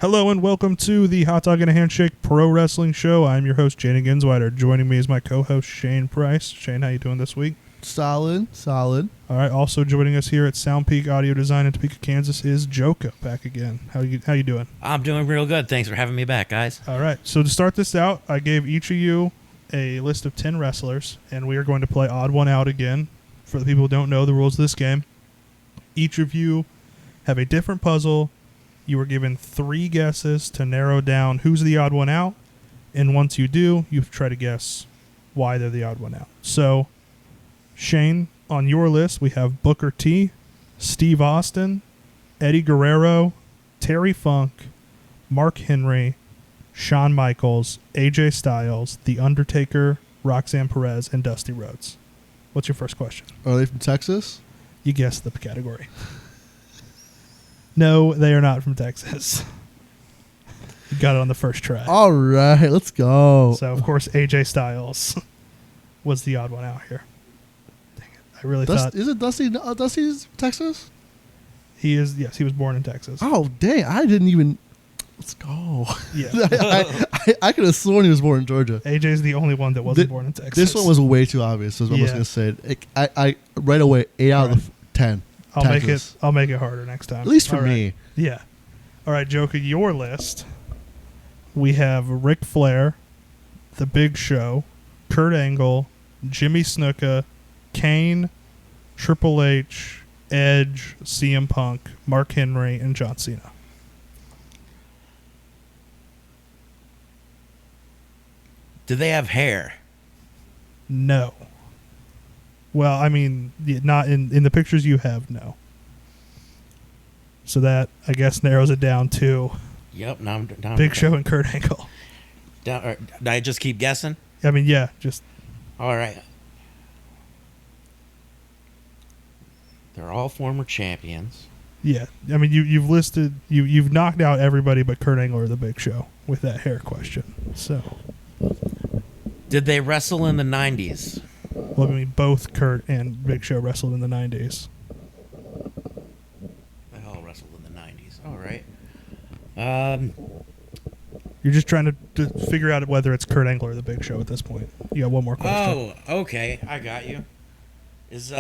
Hello and welcome to the Hot Dog and a Handshake Pro Wrestling Show. I'm your host, Jayden Ginsweider. Joining me is my co-host, Shane Price. Shane, how you doing this week? Solid. All right, also joining us here at Sound Peak Audio Design in Topeka, Kansas is Jolka, back again. How you doing? I'm doing real good. Thanks for having me back, guys. All right, so to start this out, I gave each of you a list of 10 wrestlers, and we are going to play Odd One Out again. For the people who don't know the rules of this game, each of you have a different puzzle. You are given 3 guesses to narrow down who's the odd one out, and once you do, you try to guess why they're the odd one out. So, Shane, on your list, we have Booker T, Steve Austin, Eddie Guerrero, Terry Funk, Mark Henry, Shawn Michaels, AJ Styles, The Undertaker, Roxanne Perez, and Dusty Rhodes. What's your first question? Are they from Texas? You guessed the category. No, they are not from Texas. You got it on the first try. All right, let's go. So, of course, AJ Styles was the odd one out here. Dang it. I really thought... Is it Dusty? Dusty's Texas? He is, yes, he was born in Texas. Oh, dang. I didn't even... Let's go. Yeah. I could have sworn he was born in Georgia. AJ's the only one that wasn't born in Texas. This one was way too obvious, is what I was going to say. I right away, 8 out of 10. I'll make it harder next time. At least for me. Yeah. All right, Joker, your list. We have Ric Flair, The Big Show, Kurt Angle, Jimmy Snuka, Kane, Triple H, Edge, CM Punk, Mark Henry, and John Cena. Do they have hair? No. Well, I mean, not in the pictures you have, no. So that, I guess, narrows it down to Yep. Now I'm down. Big Show and Kurt Angle. Did I just keep guessing? I mean, yeah, just... All right. They're all former champions. Yeah, I mean, you've listed... You've knocked out everybody but Kurt Angle or The Big Show with that hair question, so... Did they wrestle in the 90s? Well, I mean, both Kurt and Big Show wrestled in the 90s. They all wrestled in the 90s. All right. You're just trying to figure out whether it's Kurt Angle or the Big Show at this point. You got one more question. Oh, okay. I got you. Is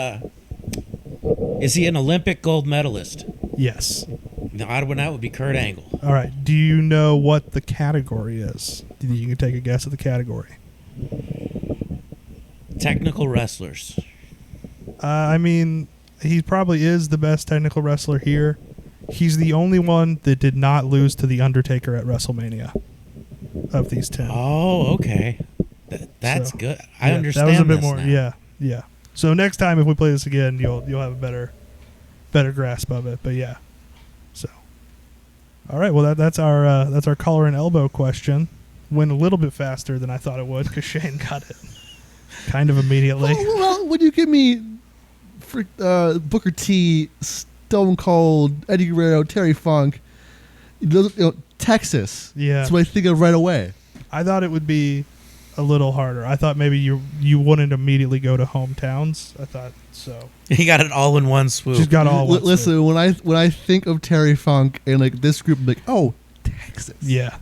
he an Olympic gold medalist? Yes. The odd one out would be Kurt Angle. All right. Do you know what the category is? Do you can take a guess at the category? Technical wrestlers. I mean, he probably is the best technical wrestler here. He's the only one that did not lose to The Undertaker at WrestleMania of these 10. Oh, okay. That's good. I understand. That was a bit more. Now. Yeah. So next time, if we play this again, you'll have a better grasp of it. But yeah. So, all right. Well, that's our collar and elbow question. Went a little bit faster than I thought it would because Shane got it kind of immediately. Well, would you give me Booker T, Stone Cold, Eddie Guerrero, Terry Funk, Texas? Yeah. That's what I think of right away. I thought it would be a little harder. I thought maybe you wouldn't immediately go to hometowns. I thought so. He got it all in one swoop. She's got all. Listen, swoop. when I think of Terry Funk and like this group, I'm like, oh, Texas. Yeah.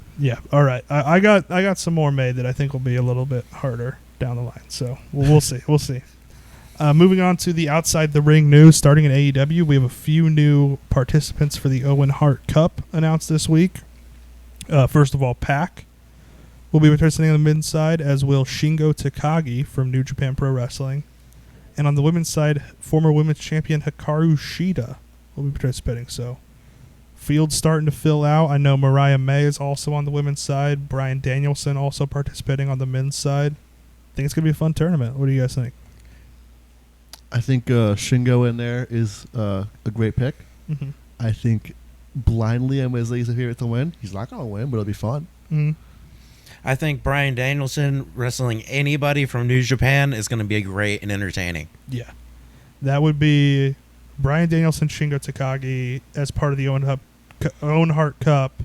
All right. I got some more made that I think will be a little bit harder down the line. So we'll see. We'll see. Moving on to the outside the ring news, starting in AEW, we have a few new participants for the Owen Hart Cup announced this week. First of all, Pac will be participating on the men's side, as will Shingo Takagi from New Japan Pro Wrestling. And on the women's side, former women's champion Hikaru Shida will be participating. So, field's starting to fill out. I know Mariah May is also on the women's side. Bryan Danielson also participating on the men's side. I think it's going to be a fun tournament. What do you guys think? I think Shingo in there is a great pick. Mm-hmm. I think blindly I'm his favorite to win. He's not going to win, but it'll be fun. Mm-hmm. I think Bryan Danielson wrestling anybody from New Japan is going to be great and entertaining. Yeah. That would be Bryan Danielson, Shingo Takagi as part of the Owen Hart Cup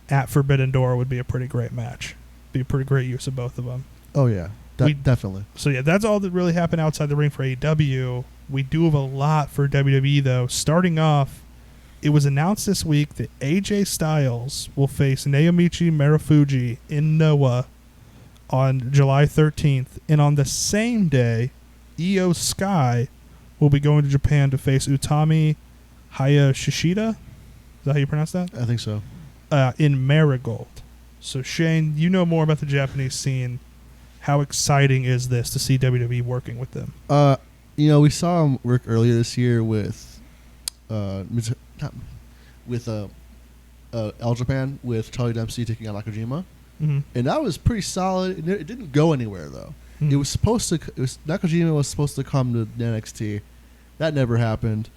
at Forbidden Door would be a pretty great match. Be a pretty great use of both of them. Oh, yeah. Definitely. So, yeah, that's all that really happened outside the ring for AEW. We do have a lot for WWE, though. Starting off it was announced this week that AJ Styles will face Naomichi Marufuji in Noah on July 13th. And on the same day, Io Sky will be going to Japan to face Utami Hayashishida. Is that how you pronounce that? I think so. In Marigold. So, Shane, you know more about the Japanese scene. How exciting is this to see WWE working with them? We saw him work earlier this year with All Japan with Charlie Dempsey taking on Nakajima, Mm-hmm. and that was pretty solid. It didn't go anywhere though. Mm-hmm. Nakajima was supposed to come to NXT. That never happened.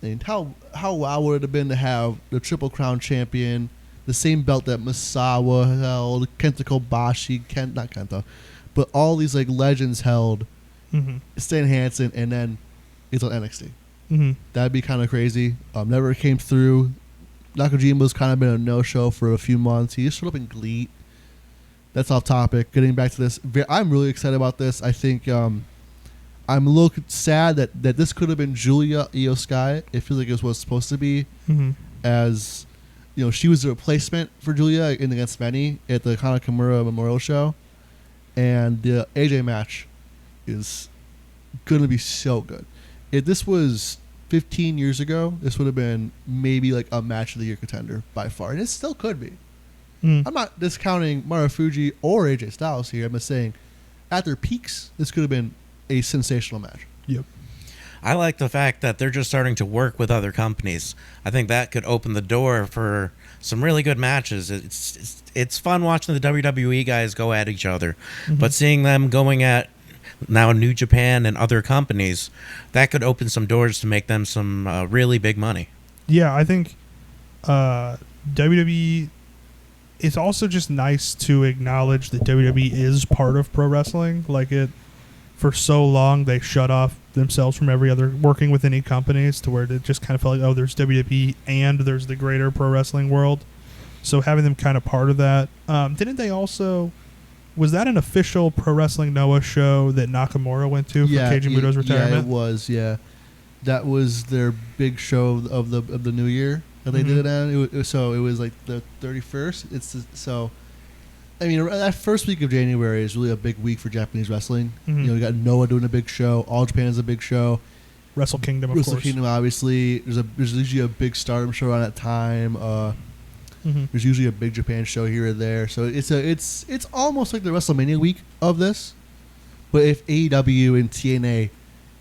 And how wow would it have been to have the Triple Crown champion, the same belt that Misawa held, Kenta Kobashi, not Kenta, but all these like legends held, Mm-hmm. Stan Hansen, and then it's on NXT. Mm-hmm. That'd be kind of crazy. Never came through. Nakajima's kind of been a no-show for a few months. He just showed up in GLEAT. That's off topic. Getting back to this, I'm really excited about this. I think I'm a little sad that this could have been Julia Io Sky. It feels like it was supposed to be, Mm-hmm. as she was the replacement for Julia in Against Many at the Kana Kimura Memorial Show, and the AJ match is going to be so good. If this was 15 years ago, this would have been maybe like a match of the year contender by far, and it still could be. Mm-hmm. I'm not discounting Marufuji or AJ Styles here. I'm just saying, at their peaks, this could have been a sensational match. Yep. I like the fact that they're just starting to work with other companies. I think that could open the door for some really good matches. It's fun watching the WWE guys go at each other, Mm-hmm. but seeing them going at now New Japan and other companies, that could open some doors to make them some really big money. Yeah, I think WWE. It's also just nice to acknowledge that WWE is part of pro wrestling. Like it, for so long they shut off themselves from every other working with any companies to where it just kind of felt like, oh, there's WWE and there's the greater pro wrestling world. So having them kind of part of that. Didn't they also? Was that an official Pro Wrestling Noah show that Nakamura went to for Keiji Muto's retirement? Yeah, it was. Yeah, that was their big show of the new year that they did it on. So it was like the 31st. That first week of January is really a big week for Japanese wrestling. Mm-hmm. You got Noah doing a big show. All Japan is a big show. Wrestle Kingdom, of Wrestle course. Kingdom, obviously. There's usually a big Stardom show around that time. Mm-hmm. There's usually a big Japan show here or there, so it's almost like the WrestleMania week of this. But if AEW and TNA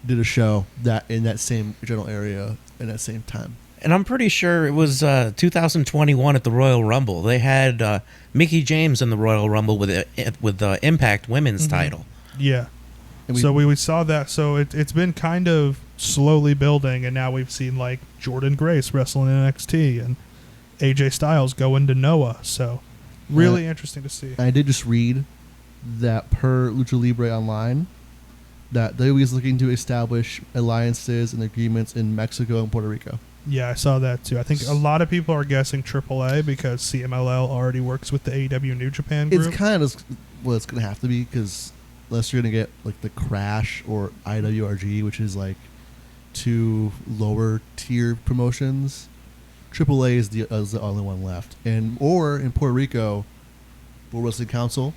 did a show that in that same general area in that same time, And I'm pretty sure it was 2021 at the Royal Rumble. They had Mickie James in the Royal Rumble with the Impact Women's title. Yeah. And So we saw that. So it's been kind of slowly building, and now we've seen like Jordan Grace wrestling in NXT and AJ Styles go into Noah. So really interesting to see. I did just read that per Lucha Libre Online, that WWE is looking to establish alliances and agreements in Mexico and Puerto Rico. Yeah, I saw that too. I think a lot of people are guessing AAA because CMLL already works with the AEW New Japan group. It's kind of it's going to have to be, because unless you're going to get like the Crash or IWRG, which is like two lower tier promotions, AAA is the only one left. Or in Puerto Rico, World Wrestling Council,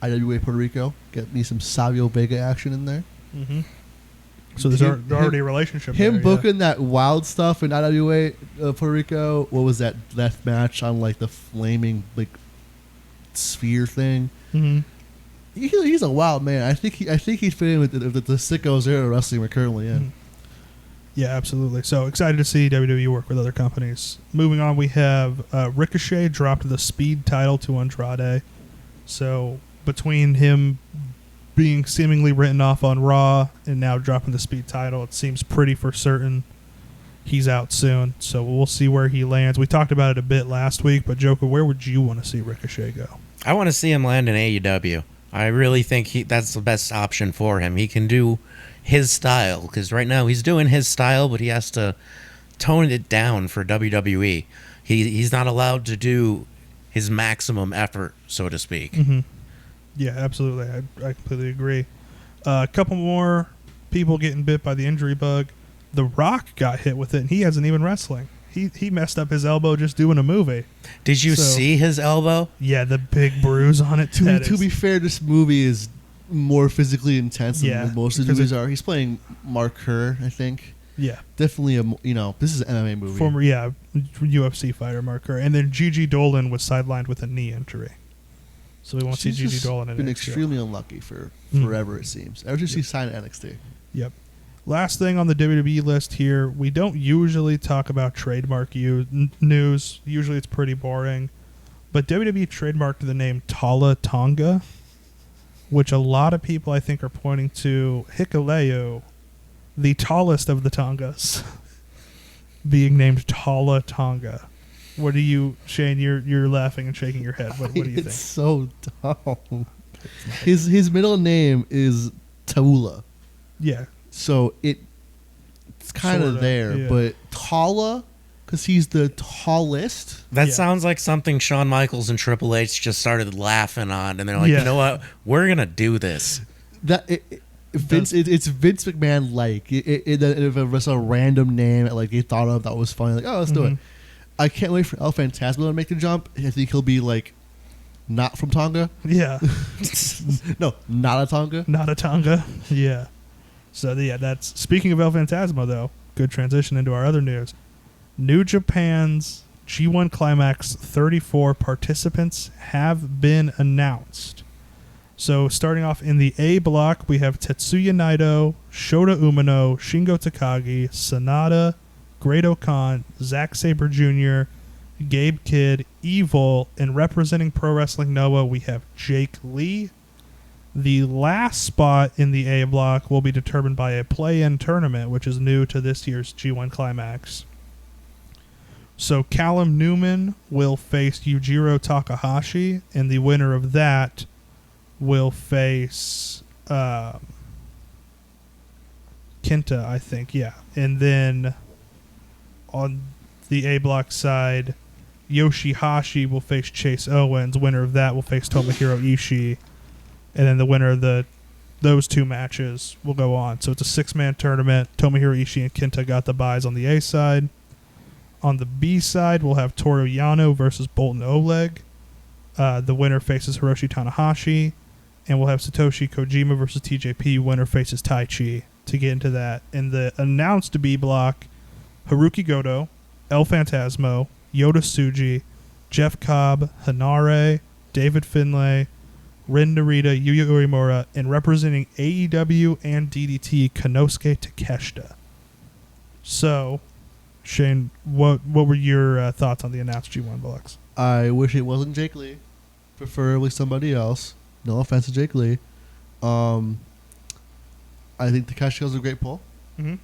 IWA Puerto Rico, get me some Savio Vega action in there. Mm-hmm. So there's already a relationship Him there, booking that wild stuff in IWA Puerto Rico. What was that death match on like the flaming like sphere thing? Mm-hmm. He's a wild man. I think he's fit in with the sickos era wrestling we're currently in. Mm-hmm. Yeah, absolutely. So excited to see WWE work with other companies. Moving on, we have Ricochet dropped the Speed title to Andrade. So between him being seemingly written off on Raw and now dropping the Speed title, it seems pretty for certain he's out soon. So we'll see where he lands. We talked about it a bit last week, but Jolka, where would you want to see Ricochet go? I want to see him land in AEW. I really think that's the best option for him. He can do his style, because right now he's doing his style, but he has to tone it down for WWE. He's not allowed to do his maximum effort, so to speak. Mm-hmm. Yeah, absolutely. I completely agree. A couple more people getting bit by the injury bug. The Rock got hit with it, and he hasn't even wrestling. he messed up his elbow just doing a movie. Did you So- see his elbow? Yeah, the big bruise on it. To be fair, this movie is more physically intense than Yeah, most of the because movies are. He's playing Mark Kerr, I think. yeah, Definitely this is an MMA movie. former UFC fighter marker, and then Gigi Dolan was sidelined with a knee injury, so we won't see She's Gigi just Dolan in been NXT. extremely unlucky for Mm. forever, it seems. Ever since she signed NXT. Yep. Last thing on the WWE list here, we don't usually talk about trademark news. Usually it's pretty boring. But WWE trademarked the name Tala Tonga, which a lot of people I think are pointing to Hikuleo, the tallest of the Tongas, being named Tala Tonga. What do you, Shane? You're laughing and shaking your head. What do you It's think? so dumb. His middle name is Taula. Yeah. So it's kind of Sorta, there, yeah. but Tala, because he's the tallest. That Yeah. sounds like something Shawn Michaels and Triple H just started laughing on, and they're like, Yeah. you know what? We're gonna do this. It's Vince McMahon like if it was a random name like they thought of that was funny, like, oh, let's do it. Mhm. I can't wait for El Phantasmo to make the jump. I think he'll be like not from Tonga. Yeah. No, not a Tonga. Not a Tonga. Yeah. So, yeah, that's... Speaking of El Phantasmo, though, good transition into our other news. New Japan's G1 Climax 34 participants have been announced. So, starting off in the A block, we have Tetsuya Naito, Shota Umino, Shingo Takagi, Sanada, Great-O-Khan, Zack Sabre Jr., Gabe Kidd, Evil, and representing Pro Wrestling Noah, we have Jake Lee. The last spot in the A block will be determined by a play-in tournament, which is new to this year's G1 Climax. So Callum Newman will face Yujiro Takahashi, and the winner of that will face Kenta, I think, yeah. And then on the A block side, Yoshihashi will face Chase Owens. Winner of that will face Tomohiro Ishii. And then the winner of those two matches will go on. So it's a six-man tournament. Tomohiro Ishii and Kenta got the buys on the A side. On the B side, we'll have Toru Yano versus Bolton Oleg. The winner faces Hiroshi Tanahashi. And we'll have Satoshi Kojima versus TJP. Winner faces Tai Chi to get into that. In the announced B block, Haruki Goto, El Phantasmo, Yota Tsuji, Jeff Cobb, Hanare, David Finlay, Ren Narita, Yuya Uemura, and representing AEW and DDT, Konosuke Takeshita. So, Shane, what were your thoughts on the announced G1 blocks? I wish it wasn't Jake Lee, preferably somebody else. No offense to Jake Lee. I think Takeshita's a great pull. Mm-hmm.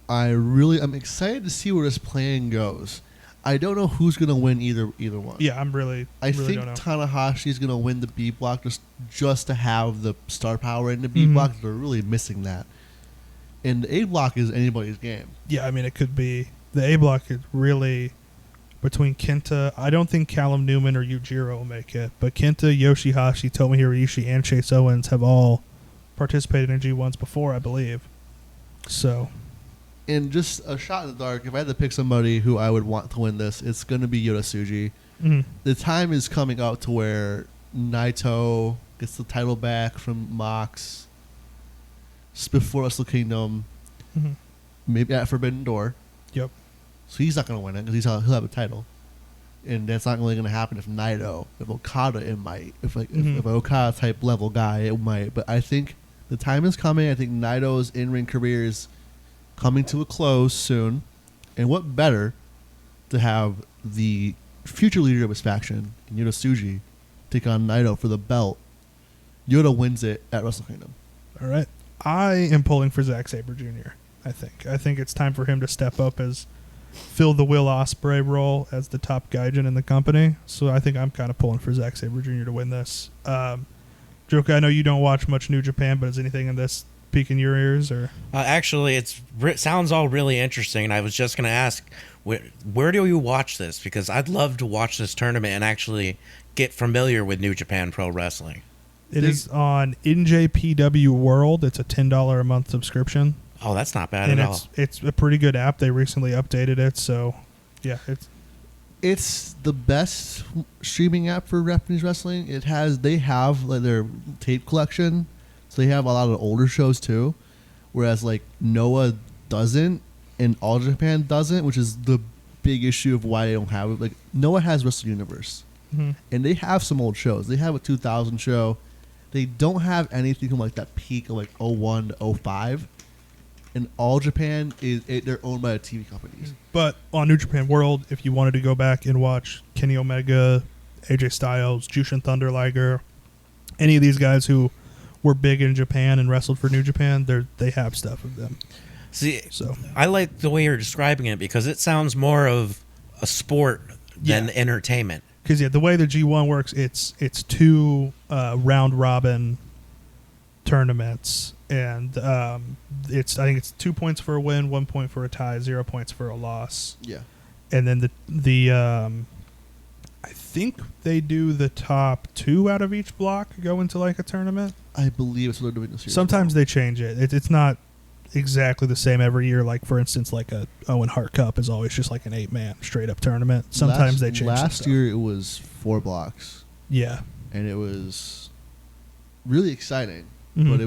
I'm excited to see where this plan goes. I don't know who's gonna win either one. Yeah, I I really think don't know. Tanahashi's gonna win the B block just to have the star power in the B block. They're really missing that. And the A block is anybody's game. Yeah, I mean, it could be. The A block is really between Kenta. I don't think Callum Newman or Yujiro will make it, but Kenta, Yoshihashi, Tomohiro Ishii, and Chase Owens have all participated in G1s before, I believe. So, And just a shot in the dark, if I had to pick somebody who I would want to win this, it's going to be Yota Tsuji. mhm. The time is coming up to where Naito gets the title back from Mox before Wrestle Kingdom, Mhm. maybe at Forbidden Door. Yep. So he's not going to win it because he'll have a title. And that's not really going to happen if Naito, if Okada, it might. If an Okada type level guy, it might. But I think the time is coming. I think Naito's in-ring career is coming to a close soon. And what better to have the future leader of his faction, Yota Tsuji, take on Naito for the belt. Yota wins it at Wrestle Kingdom. All right. I am pulling for Zack Sabre Jr., I think it's time for him to step up as fill the Will Ospreay role as the top gaijin in the company. So I think I'm kind of pulling for Zack Sabre Jr. to win this. Jolka, I know you don't watch much New Japan, but is anything in this piquing your ears? Or Actually, it sounds all really interesting, and I was just going to ask, where do you watch this? Because I'd love to watch this tournament and actually get familiar with New Japan Pro Wrestling. It is on NJPW World. It's a $10 a month subscription. Oh, that's not bad And at all. it's a pretty good app. They recently updated it, so Yeah, It's the best streaming app for Japanese wrestling. They have like their tape collection, so they have a lot of older shows too. Whereas like Noah doesn't, and All Japan doesn't, which is the big issue of why they don't have it. Like Noah has Wrestle Universe, mm-hmm. and they have some old shows. They have a 2000 show. They don't have anything from like that peak of like 01 to 05. And All Japan they're owned by the TV companies. But on New Japan World, if you wanted to go back and watch Kenny Omega, AJ Styles, Jushin Thunder Liger, any of these guys who were big in Japan and wrestled for New Japan, they have stuff of them. See, so I like the way you're describing it because it sounds more of a sport than entertainment. Because the way the G1 works, it's 2 round robin tournaments, and I think it's 2 points for a win, 1 point for a tie, 0 points for a loss. Yeah, and then the I think they do the top 2 out of each block go into like a tournament. I believe it's what they're doing this year. Sometimes they change it. It's not exactly the same every year. Like for instance, like a Owen Hart Cup is always just like an 8-man straight up tournament. Sometimes they change. Last year it was 4 blocks. Yeah, and it was really exciting. Mm-hmm. But it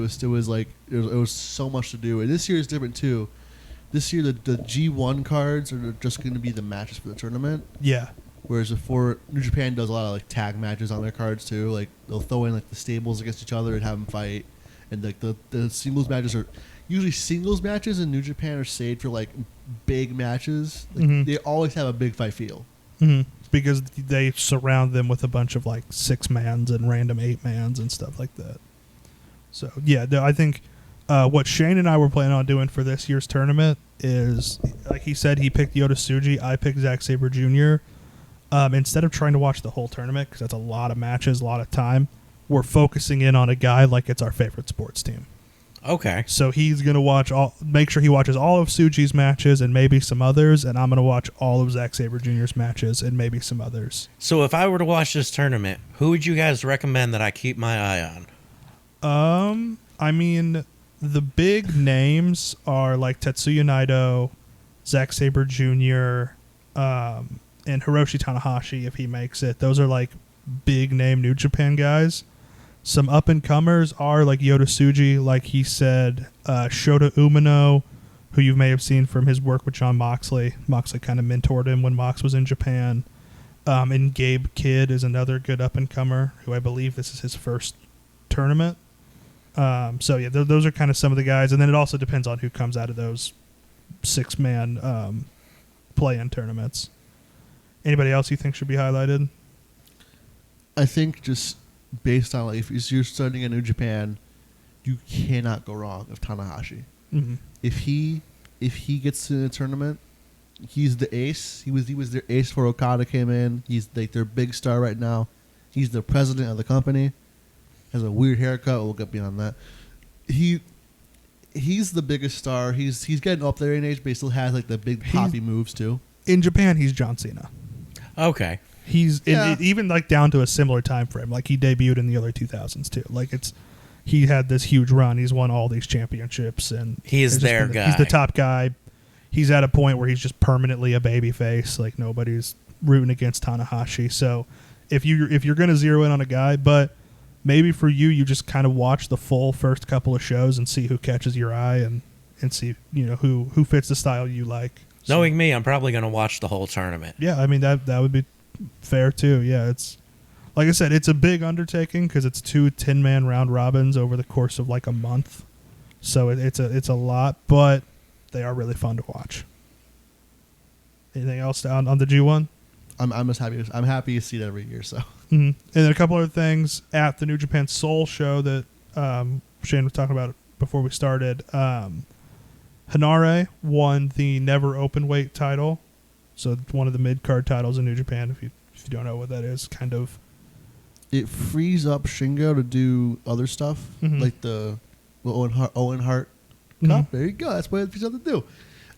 was so much to do. And this year is different too. This year the G1 cards are just going to be the matches for the tournament. Yeah. Whereas before, New Japan does a lot of like tag matches on their cards too. Like they'll throw in like the stables against each other and have them fight. And like the singles matches are usually singles matches in New Japan are saved for like big matches. Like, mm-hmm. They always have a big fight feel. Mm-hmm. Because they surround them with a bunch of like 6-mans and random 8-mans and stuff like that. So yeah, I think what Shane and I were planning on doing for this year's tournament is, like he said, he picked Yota Tsuji, I picked Zack Sabre Jr. Instead of trying to watch the whole tournament, because that's a lot of matches, a lot of time, we're focusing in on a guy like it's our favorite sports team. Okay. So he's going to make sure he watches all of Tsuji's matches and maybe some others, and I'm going to watch all of Zack Sabre Jr.'s matches and maybe some others. So if I were to watch this tournament, who would you guys recommend that I keep my eye on? I mean, the big names are like Tetsuya Naito, Zack Sabre Jr., and Hiroshi Tanahashi if he makes it. Those are like big name New Japan guys. Some up and comers are like Yota Tsuji, like he said, Shota Umino, who you may have seen from his work with Jon Moxley. Moxley kind of mentored him when Mox was in Japan. And Gabe Kidd is another good up and comer who I believe this is his first tournament. So yeah, those are kind of some of the guys, and then it also depends on who comes out of those 6-man play-in tournaments. Anybody else you think should be highlighted? I think just based on like if you're starting in New Japan, you cannot go wrong with Tanahashi. Mm-hmm. If he gets to the tournament, he's the ace. He was their ace for Okada came in. He's like their big star right now. He's the president of the company. Has a weird haircut. We'll get beyond that. He's the biggest star. He's getting up there in age, but he still has like the big poppy moves too. In Japan, he's John Cena. Okay. He's even like down to a similar time frame. Like he debuted in the early 2000s too. Like he had this huge run. He's won all these championships, and he's their guy. He's the top guy. He's at a point where he's just permanently a babyface. Like nobody's rooting against Tanahashi. So if you're going to zero in on a guy, but maybe for you just kind of watch the full first couple of shows and see who catches your eye and see who fits the style you like. So, knowing me, I'm probably going to watch the whole tournament. Yeah, I mean that would be fair too. Yeah, it's like I said, it's a big undertaking because it's 2 10-man round robins over the course of like a month. So it's a lot, but they are really fun to watch. Anything else on the G1? I'm just happy. I'm happy to see it every year. So. Mm-hmm. And then a couple other things at the New Japan Soul show that Shane was talking about before we started. Hanare won the never open weight title, so one of the mid card titles in New Japan. If you don't know what that is, kind of. It frees up Shingo to do other stuff like the Owen Hart Cup. There you go. That's what it frees up to do.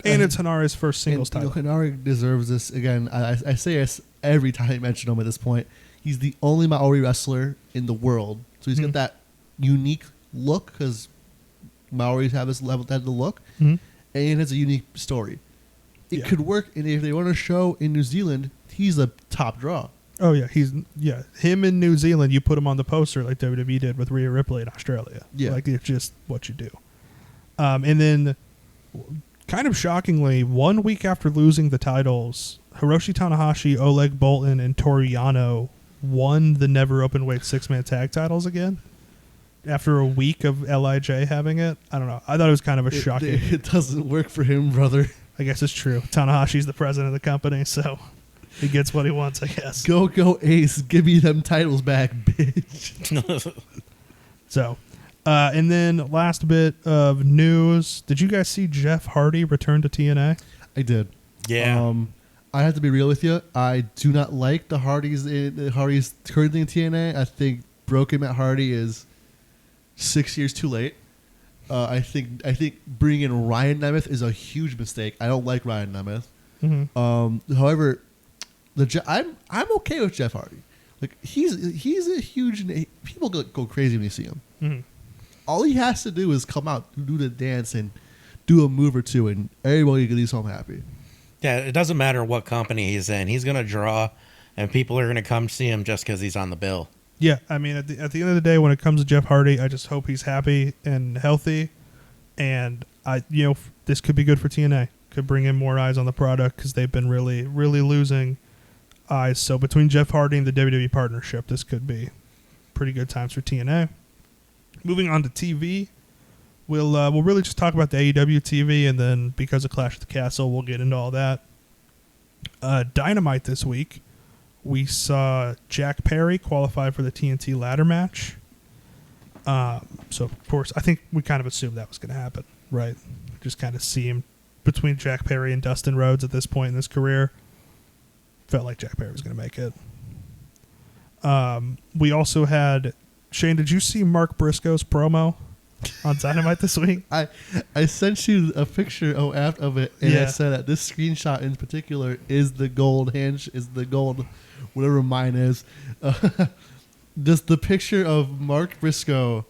And it's Hanare's first singles title. Hanare deserves this again. I say this every time I mention him at this point. He's the only Maori wrestler in the world, so he's got that unique look because Maoris have this level that the look, and it has a unique story. it Yeah. could work. And if they want to show in New Zealand, he's a top draw. Oh yeah, him in New Zealand. You put him on the poster like WWE did with Rhea Ripley in Australia. Yeah. Like it's just what you do. And then, kind of shockingly, 1 week after losing the titles, Hiroshi Tanahashi, Oleg Boltin, and Toru Yano won the never openweight 6-man tag titles again. After a week of LIJ having it, I don't know. I thought it was kind of a shocking. It doesn't work for him, brother. I guess it's true. Tanahashi's the president of the company, so he gets what he wants, I guess. Go Ace, give me them titles back, bitch. So, and then last bit of news. Did you guys see Jeff Hardy return to TNA? I did. Yeah. I have to be real with you. I do not like the Hardys currently in TNA. I think Broken Matt Hardy is 6 years too late. I think bringing in Ryan Nemeth is a huge mistake. I don't like Ryan Nemeth. Mm-hmm. However, I'm okay with Jeff Hardy. Like he's a huge name. People go crazy when you see him. Mm-hmm. All he has to do is come out, do the dance, and do a move or two, and everybody leaves home happy. Yeah, it doesn't matter what company he's in. He's going to draw, and people are going to come see him just because he's on the bill. Yeah, I mean, at the end of the day, when it comes to Jeff Hardy, I just hope he's happy and healthy, and this could be good for TNA. Could bring in more eyes on the product because they've been really, really losing eyes. So between Jeff Hardy and the WWE partnership, this could be pretty good times for TNA. Moving on to TV, we'll really just talk about the AEW TV, and then because of Clash at the Castle, we'll get into all that. Dynamite this week. We saw Jack Perry qualify for the TNT ladder match. So, of course, I think we kind of assumed that was going to happen, right? Just kind of see him between Jack Perry and Dustin Rhodes at this point in his career. Felt like Jack Perry was going to make it. We also had... Shane, did you see Mark Briscoe's promo on Dynamite this week? I sent you a picture of it, and I said that this screenshot in particular is the gold whatever mine is. Just the picture of Mark Briscoe,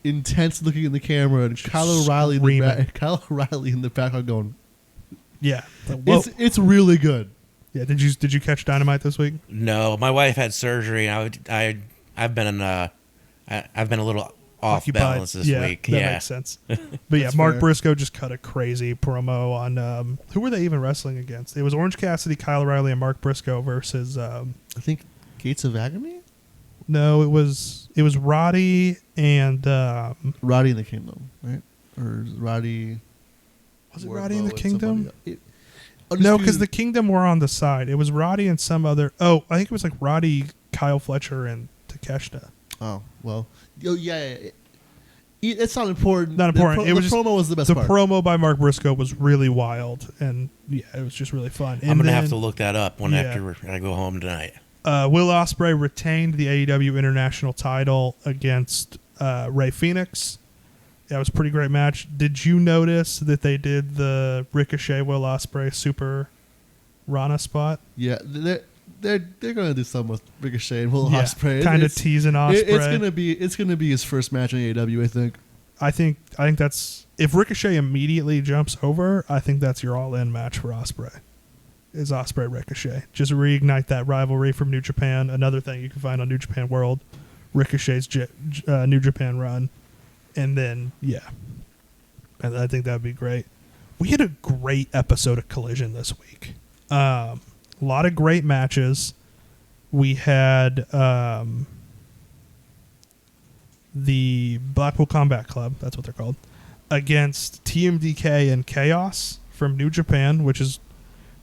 intense looking in the camera, and Kyle O'Reilly in the background going, yeah, it's really good. Yeah, did you catch Dynamite this week? No, my wife had surgery. I've been a little off balance this week. That makes sense. But yeah, Mark Briscoe just cut a crazy promo on who were they even wrestling against? It was Orange Cassidy, Kyle O'Reilly, and Mark Briscoe versus I think Gates of Agony? No, it was Roddy and Roddy in the Kingdom, right? Or Roddy? Was it Roddy in the Kingdom? No, No, because the Kingdom were on the side. It was Roddy and some other. Oh, I think it was like Roddy, Kyle Fletcher, and Takeshita. Oh well, yeah. It's not important. Not important. The promo was the best part. The promo by Mark Briscoe was really wild, and yeah, it was just really fun. And I'm gonna have to look that up after I go home tonight. Will Ospreay retained the AEW International title against Rey Fenix. That was a pretty great match. Did you notice that they did the Ricochet Will Ospreay Super Rana spot? Yeah, they're gonna do something with Ricochet and Will Ospreay. Kind of teasing Ospreay. It's gonna be his first match in AEW. I think that's if Ricochet immediately jumps over, I think that's your all-in match for Ospreay. Is Ospreay Ricochet. Just reignite that rivalry from New Japan. Another thing you can find on New Japan World, Ricochet's New Japan run. And then, I think that would be great. We had a great episode of Collision this week. A lot of great matches. We had the Blackpool Combat Club, that's what they're called, against TMDK and Chaos from New Japan, which is...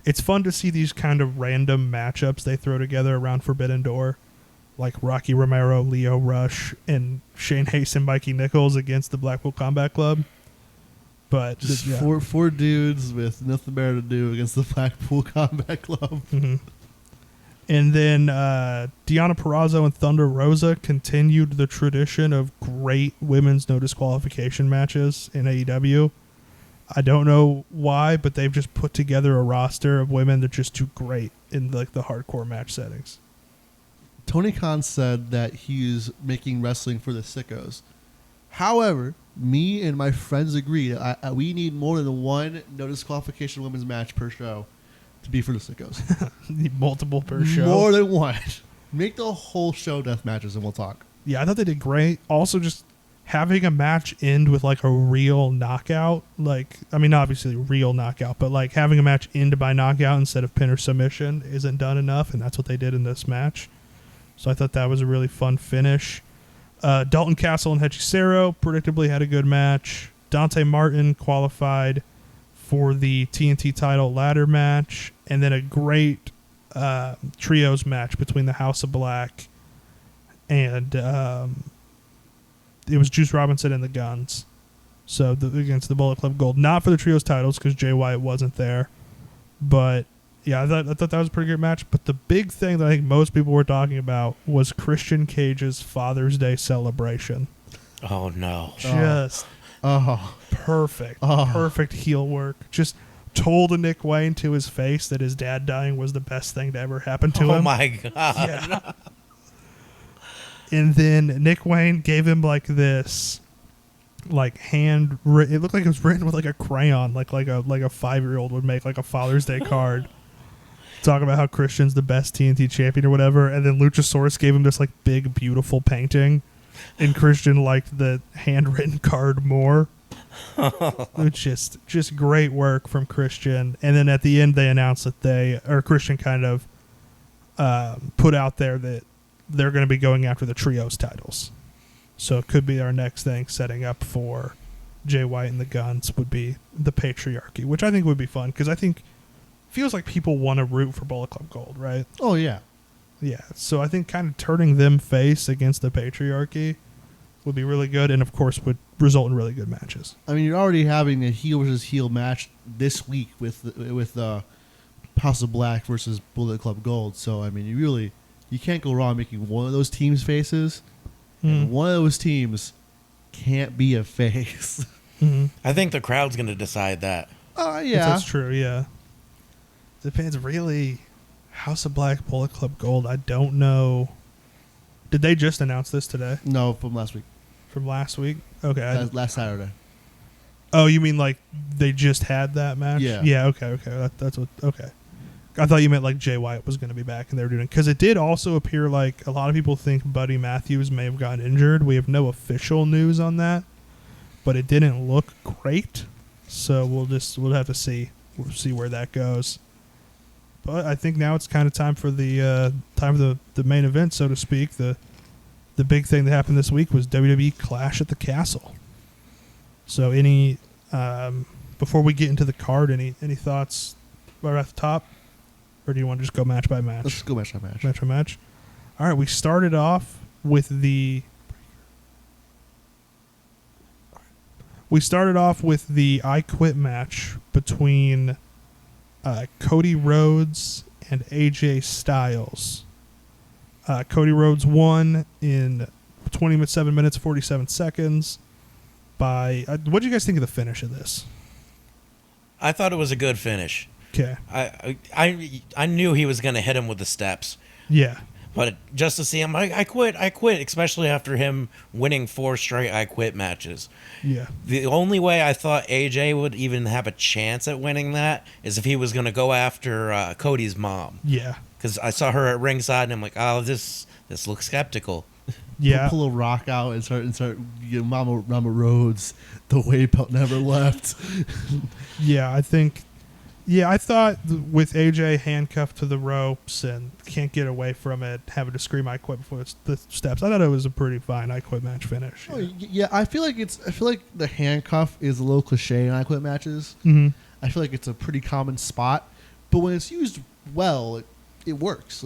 It's fun to see these kind of random matchups they throw together around Forbidden Door, like Rocky Romero, Leo Rush, and Shane Hayes and Mikey Nichols against the Blackpool Combat Club. But just four dudes with nothing better to do against the Blackpool Combat Club. Mm-hmm. And then Deonna Purrazzo and Thunder Rosa continued the tradition of great women's no disqualification matches in AEW. I don't know why, but they've just put together a roster of women that just do great in the hardcore match settings. Tony Khan said that he's making wrestling for the sickos. However, Me and my friends agree that we need more than one no disqualification women's match per show to be for the sickos. Multiple per show. More than one. Make the whole show death matches and we'll talk. Yeah, I thought they did great. Also, just having a match end with like a real knockout, like, I mean, obviously real knockout, but like having a match end by knockout instead of pin or submission isn't done enough, and that's what they did in this match. So I thought that was a really fun finish. Dalton Castle and Hechicero predictably had a good match. Dante Martin qualified for the TNT title ladder match, and then a great trios match between the House of Black and it was Juice Robinson and the Guns. So against the Bullet Club Gold, not for the trios titles because Jay White wasn't there, but yeah, I thought that was a pretty good match. But the big thing that I think most people were talking about was Christian Cage's Father's Day celebration. Oh no! Just perfect, perfect heel work. Just told Nick Wayne to his face that his dad dying was the best thing to ever happen to him. Oh my god! Yeah. And then Nick Wayne gave him like this, like hand. It looked like it was written with like a crayon, like a 5-year-old would make like a Father's Day card. Talk about how Christian's the best TNT champion or whatever, and then Luchasaurus gave him this like big, beautiful painting, and Christian liked the handwritten card more. It's just great work from Christian. And then at the end, they announced that Christian kind of put out there that they're going to be going after the trios titles. So it could be our next thing, setting up for Jay White and the Guns would be the Patriarchy, which I think would be fun because I think feels like people want to root for Bullet Club Gold, right? Oh, yeah. Yeah, so I think kind of turning them face against the Patriarchy would be really good and, of course, would result in really good matches. I mean, you're already having a heel versus heel match this week with House of Black versus Bullet Club Gold. So, I mean, you can't go wrong making one of those teams faces, and one of those teams can't be a face. I think the crowd's going to decide that. Yeah. That's true, yeah. Depends, really. House of Black, Bullet Club Gold, I don't know. Did they just announce this today? No, from last week. From last week? Okay. Last Saturday. Oh, you mean like they just had that match? Yeah. Yeah, okay. That's what, okay. I thought you meant like Jay White was going to be back and they were doing, because it did also appear like a lot of people think Buddy Matthews may have gotten injured. We have no official news on that, but it didn't look great. So we'll have to see. We'll see where that goes. But I think now it's kind of time for the main event, so to speak. The big thing that happened this week was WWE Clash at the Castle. So before we get into the card, any thoughts right off the top? Or do you want to just go match by match? Let's go match by match. Match by match. All right, we started off with the I Quit match between Cody Rhodes and AJ Styles. Cody Rhodes won in 27 minutes 47 seconds by what did you guys think of the finish of this? I thought it was a good finish. Okay. I knew he was going to hit him with the steps. Yeah. But just to see him, I quit, especially after him winning 4 straight I Quit matches. Yeah. The only way I thought AJ would even have a chance at winning that is if he was going to go after Cody's mom. Yeah. Because I saw her at ringside, and I'm like, oh, this looks skeptical. Yeah. Pull a rock out and start Mama Rhodes, the weight belt never left. Yeah, I thought with AJ handcuffed to the ropes and can't get away from it, having to scream "I quit" before the steps, I thought it was a pretty fine I Quit match finish. Oh, yeah, I feel like the handcuff is a little cliche in I Quit matches. Mm-hmm. I feel like it's a pretty common spot, but when it's used well, it works.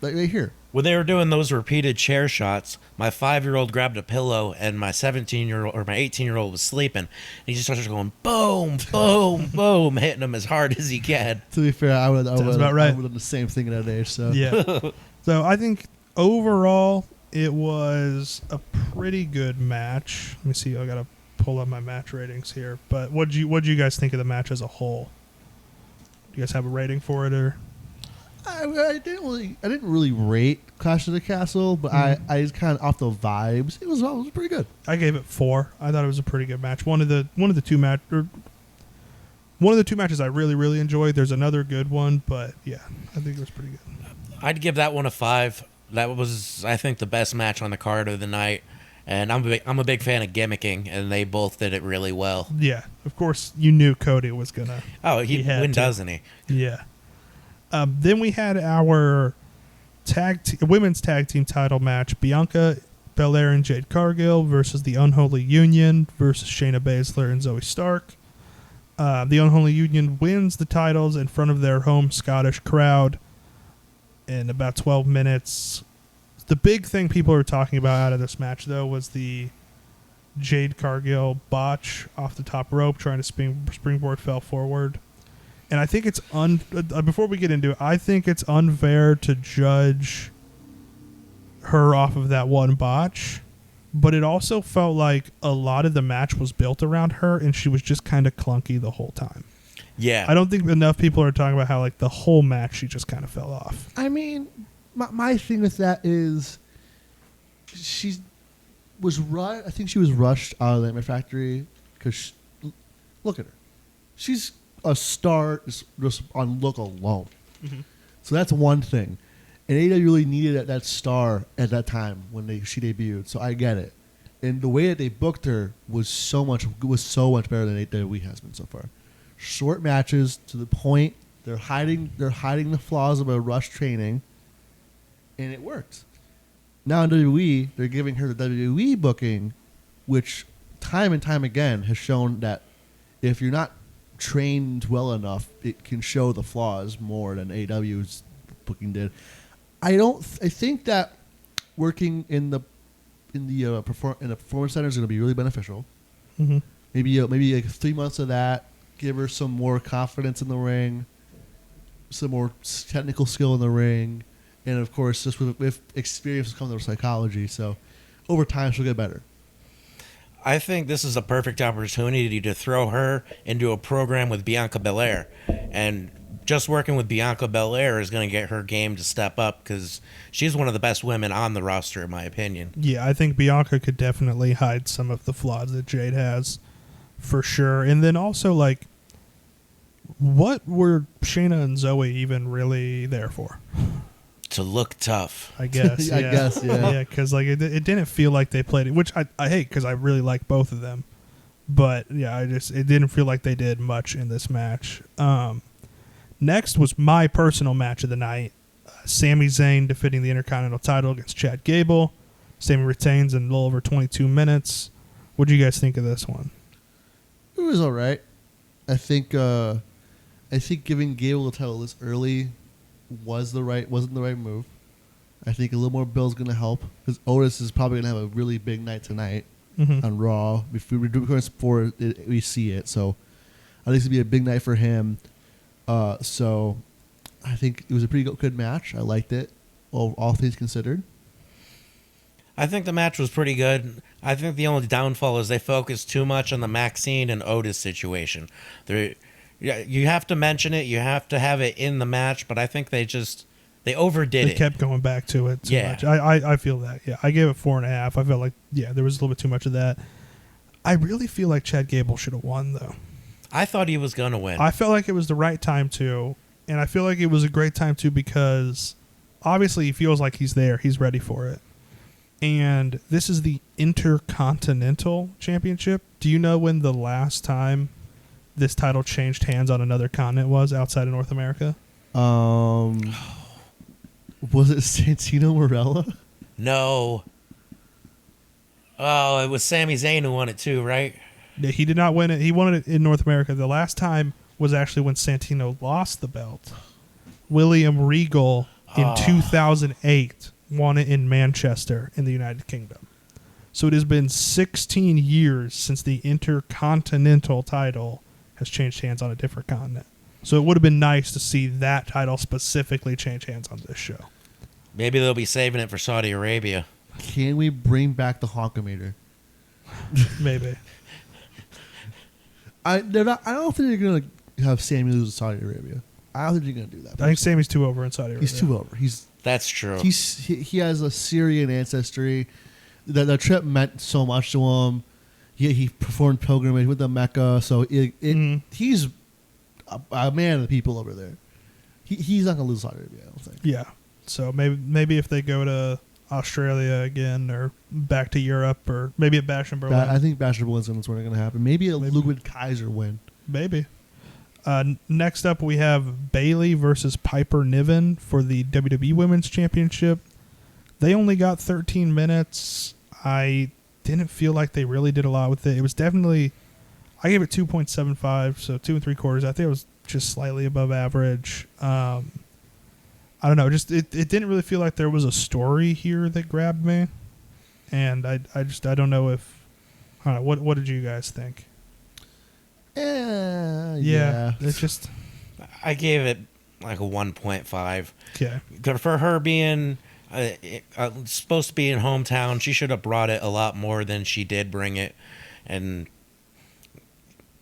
Like right here. When they were doing those repeated chair shots, my 5-year-old grabbed a pillow and my 17-year-old or my 18-year-old was sleeping. And he just started going boom, boom, boom, hitting him as hard as he can. To be fair, I would have right. done the same thing at that age. So Yeah. So I think overall it was a pretty good match. Let me see. I gotta pull up my match ratings here. But what do you guys think of the match as a whole? Do you guys have a rating for it or? I didn't really rate Clash of the Castle, but I just kind of off the vibes. It was pretty good. I gave it 4. I thought it was a pretty good match. One of the two matches I really, really enjoyed. There's another good one, but yeah, I think it was pretty good. I'd give that one a 5. That was, I think, the best match on the card of the night. And I'm a big fan of gimmicking, and they both did it really well. Yeah, of course, you knew Cody was gonna. Oh, he win, doesn't he? Yeah. Then we had our women's tag team title match: Bianca Belair and Jade Cargill versus the Unholy Union versus Shayna Baszler and Zoe Stark. The Unholy Union wins the titles in front of their home Scottish crowd in about 12 minutes. The big thing people are talking about out of this match, though, was the Jade Cargill botch off the top rope, trying to springboard, fell forward. And I think it's before we get into it, I think it's unfair to judge her off of that one botch. But it also felt like a lot of the match was built around her, and she was just kind of clunky the whole time. Yeah. I don't think enough people are talking about how like the whole match she just kind of fell off. I mean, my thing with that is I think she was rushed out of the Nightmare Factory because look at her. She's a star just on look alone. Mm-hmm. So that's one thing. And AEW really needed that star at that time when she debuted. So I get it. And the way that they booked her was so much better than AEW has been so far. Short matches to the point. They're hiding the flaws of a rush training, and it works. Now in WWE, they're giving her the WWE booking, which time and time again has shown that if you're not trained well enough, it can show the flaws more than AEW's booking did. I think that working in the performance center is going to be really beneficial. Mm-hmm. Maybe like 3 months of that, give her some more confidence in the ring, some more technical skill in the ring, and of course, just with experience comes their psychology. So over time, she'll get better. I think this is a perfect opportunity to throw her into a program with Bianca Belair. And just working with Bianca Belair is going to get her game to step up because she's one of the best women on the roster, in my opinion. Yeah, I think Bianca could definitely hide some of the flaws that Jade has, for sure. And then also, like, what were Shayna and Zoe even really there for? To look tough, I guess. I guess, yeah. Yeah, because like it didn't feel like they played it, which I hate because I really like both of them. But yeah, it didn't feel like they did much in this match. Next was my personal match of the night: Sami Zayn defending the Intercontinental title against Chad Gable. Sami retains in a little over 22 minutes. What do you guys think of this one? It was all right. I think giving Gable the title this early wasn't the right move. I think a little more build's going to help because Otis is probably going to have a really big night tonight on Raw. If we do it before we see it, so I think it's going to be a big night for him. So I think it was a pretty good match. I liked it, all things considered. I think the match was pretty good. I think the only downfall is they focused too much on the Maxine and Otis situation. You have to mention it. You have to have it in the match, but I think they overdid it. They kept going back to it too much. I feel that. Yeah, I gave it 4.5. I felt like, there was a little bit too much of that. I really feel like Chad Gable should have won, though. I thought he was going to win. I felt like it was the right time to, and I feel like it was a great time too because obviously he feels like he's there. He's ready for it. And this is the Intercontinental Championship. Do you know when the last time this title changed hands on another continent was outside of North America? Was it Santino Marella? No. Oh, it was Sami Zayn who won it too, right? He did not win it. He won it in North America. The last time was actually when Santino lost the belt. William Regal in 2008 won it in Manchester in the United Kingdom. So it has been 16 years since the Intercontinental title has changed hands on a different continent. So it would have been nice to see that title specifically change hands on this show. Maybe they'll be saving it for Saudi Arabia. Can we bring back the Honkometer? Maybe. I don't think they're going to have Sami lose to Saudi Arabia. I don't think you're gonna do that. I think Sammy's too over in Saudi Arabia. He's too over. That's true. He has a Syrian ancestry. The trip meant so much to him. He performed pilgrimage with the Mecca, so he's a man of the people over there. He's not gonna lose Saudi Arabia, I don't think. Yeah. So maybe if they go to Australia again or back to Europe or maybe at Bash in Berlin. I think Bash in Berlin is what's going to happen. Maybe a Ludwig Kaiser win. Maybe. Next up, we have Bayley versus Piper Niven for the WWE Women's Championship. They only got 13 minutes. I didn't feel like they really did a lot with it. It was definitely, I gave it 2.75, so 2 3/4. I think it was just slightly above average. I don't know. It didn't really feel like there was a story here that grabbed me, and I don't know if, I don't know, what did you guys think? Yeah. It's just, I gave it like a 1.5. okay. For her being supposed to be in hometown, she should have brought it a lot more than she did bring it, and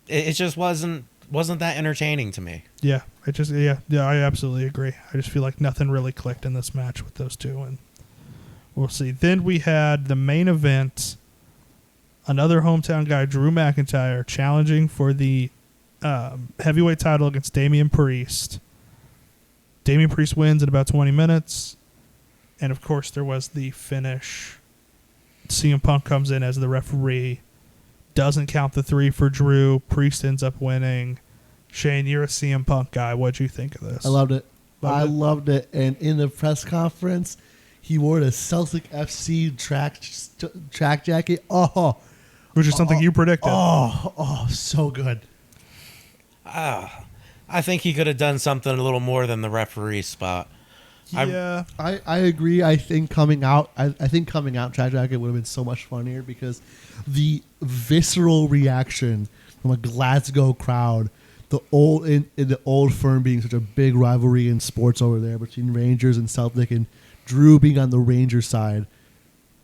it just wasn't that entertaining to me. Yeah, I absolutely agree. I just feel like nothing really clicked in this match with those two, and we'll see. Then we had the main event. Another hometown guy, Drew McIntyre, challenging for the heavyweight title against Damian Priest. Damian Priest wins in about 20 minutes, and of course there was the finish. CM Punk comes in as the referee, doesn't count the 3 for Drew. Priest ends up winning. Shane, you're a CM Punk guy. What'd you think of this? I loved it. Loved it. And in the press conference, he wore the Celtic FC track jacket. Which is something you predicted. So good. I think he could have done something a little more than the referee spot. Yeah. I agree. I think coming out track jacket would have been so much funnier because the visceral reaction from a Glasgow crowd, the old firm being such a big rivalry in sports over there between Rangers and Celtic, and Drew being on the Rangers side,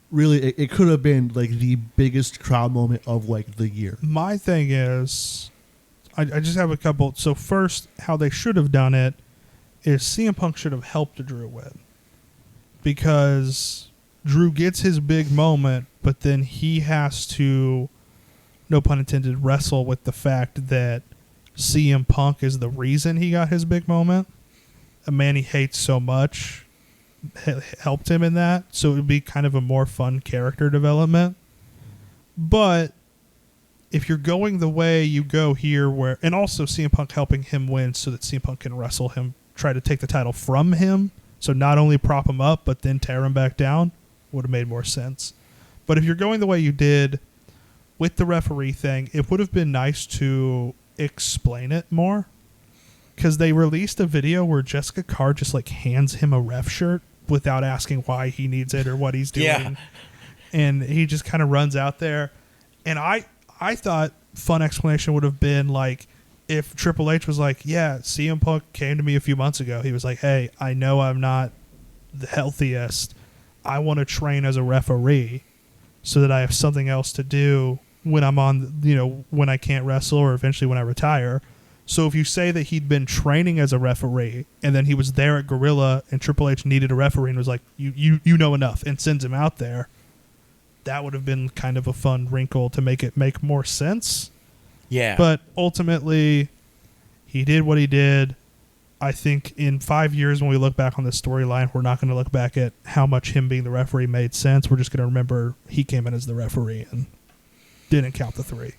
really it could have been like the biggest crowd moment of like the year. My thing is, I just have a couple. So first, how they should have done it is CM Punk should have helped Drew win, because Drew gets his big moment, but then he has to, no pun intended, wrestle with the fact that CM Punk is the reason he got his big moment. A man he hates so much helped him in that, so it would be kind of a more fun character development. But if you're going the way you go here, and also CM Punk helping him win so that CM Punk can wrestle him, try to take the title from him, so not only prop him up but then tear him back down, would have made more sense. But if you're going the way you did with the referee thing, it would have been nice to explain it more, because they released a video where Jessica Carr just like hands him a ref shirt without asking why he needs it or what he's doing. Yeah. And he just kind of runs out there. And I thought fun explanation would have been like, if Triple H was like, yeah, CM Punk came to me a few months ago. He was like, hey, I know I'm not the healthiest. I want to train as a referee so that I have something else to do when I'm on, when I can't wrestle or eventually when I retire. So if you say that he'd been training as a referee and then he was there at Gorilla and Triple H needed a referee and was like, you know enough, and sends him out there, that would have been kind of a fun wrinkle to make it make more sense. Yeah. But ultimately, he did what he did. I think in 5 years when we look back on this storyline, we're not going to look back at how much him being the referee made sense. We're just going to remember he came in as the referee and didn't count the 3.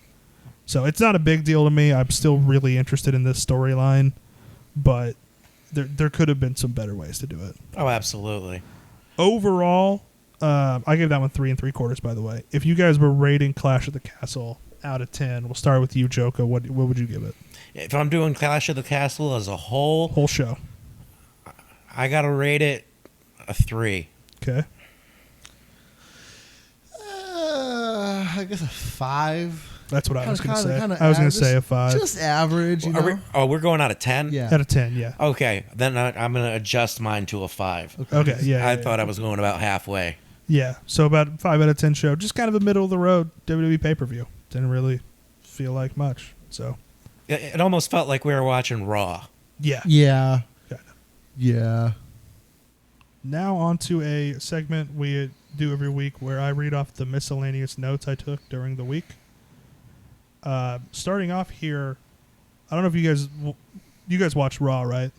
So it's not a big deal to me. I'm still really interested in this storyline, but there could have been some better ways to do it. Oh, absolutely. Overall, I gave that one 3 3/4, by the way. If you guys were rating Clash of the Castle out of 10, we'll start with you, Jolka. What would you give it? If I'm doing Clash of the Castle as a whole show, I got to rate it a 3. Okay. I guess a 5. That's what I was going to say. I was going to say a 5. Just average, we're going out of 10? Yeah. Out of 10, yeah. Okay, then I'm going to adjust mine to a 5. Okay, yeah. I thought I was going about halfway. Yeah, so about 5 out of 10 show. Just kind of a middle-of-the-road WWE pay-per-view. Didn't really feel like much, so. It almost felt like we were watching Raw. Yeah. Yeah. Kinda. Yeah. Now on to a segment we do every week where I read off the miscellaneous notes I took during the week. Starting off here, I don't know if you guys watch Raw, right?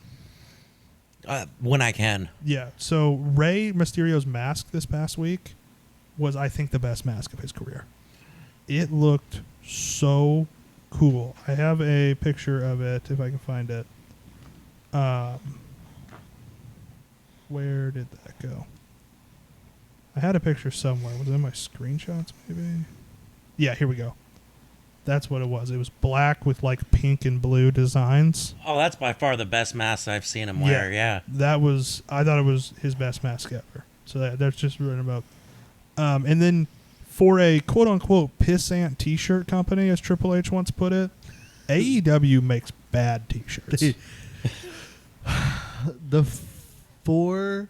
When I can. Yeah. So Rey Mysterio's mask this past week was, I think, the best mask of his career. It looked so cool. I have a picture of it if I can find it. Where did that go? I had a picture somewhere. Was it in my screenshots, maybe? Yeah, here we go. That's what it was. It was black with like pink and blue designs. Oh, that's by far the best mask I've seen him wear. Yeah. I thought it was his best mask ever. So that's just written about. And then for a quote unquote pissant t-shirt company, as Triple H once put it, AEW makes bad t-shirts. The Four